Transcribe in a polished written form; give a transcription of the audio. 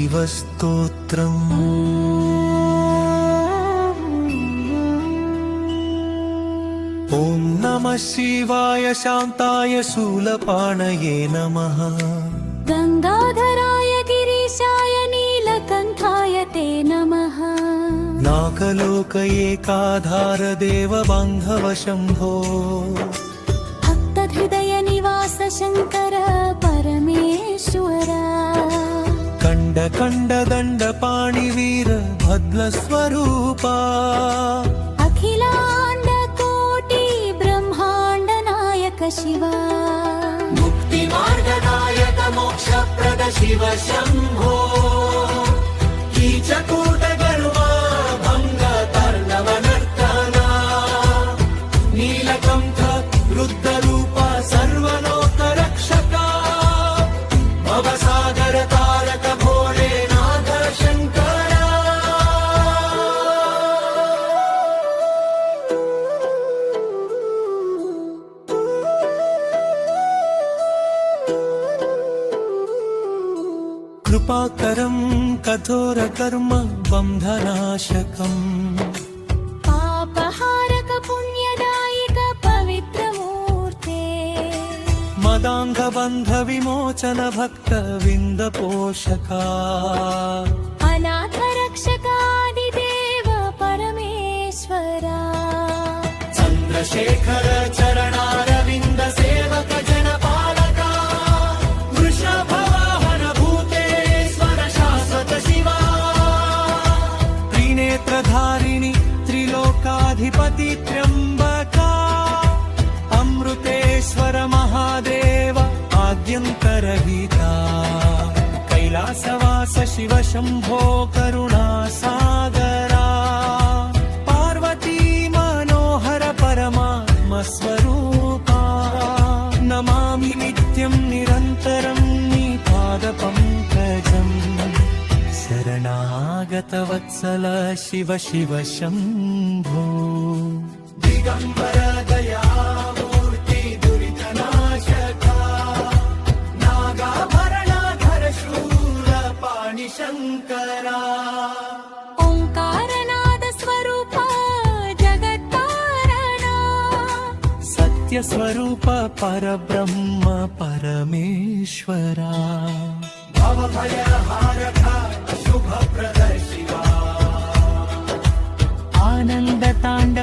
శివస్తోత్రం ఓం నమః శివాయ శాంతాయ శూలపాణయే నమః గంగాధరాయ గిరీశాయ నీలకంఠాయ తే నమః నాకలోక ఏకాధార దేవ బాంధవ శంభో భక్తహృదయ నివాస శంకర పరమేశ్వర కండ కండ దండ పాణి వీర భద్ర స్వరూప అఖిలాండ కోటి బ్రహ్మాండ నాయక శివ ముక్తి మార్గదాయక మోక్ష ప్రద శివ శంభో కీచకూట గర్వా భంగ తర్ణవ నర్తన నీలకంఠ రుద్ర రూప సర్వలోక రక్షక భవసాగర తారక భోలేనాథ శంకర కృపాకరం కఠోర కర్మ బంధనాశకం పాపహారక పుణ్యదాయక పవిత్రమూర్తే మదాంగ బంధ విమోచన భక్త వింద పోషక అనాథ రక్షకాది దేవ పరమేశ్వర చంద్రశేఖర చరణారవింద సేవక జన పాలక వృషభవాహన భూతేశ్వర శాశ్వత శివ త్రినేత్రధారిణి త్రిలోకాధిపతి త్ర్యంబక అమృతేశ్వర మహాదేవ ఆద్యంతరహిత కైలాసవాస శివ శంభో కరుణా సాగరా పార్వతీ మనోహర పరమాత్మ స్వరూపా నమామి నిత్యం నిరంతరం నీ పాద పంకజం శరణాగత వత్సల శివ శివ శంభో దిగంబర దయామూర్తి దురితనాశక నాగాభరణాధర శూల పాణి శంకరా ఓంకారనాద స్వరూప జగత్కారణ సత్య స్వరూప పరబ్రహ్మ పరమేశ్వరా భవభయహారక శుభప్రద శివా ఆనంద తాండ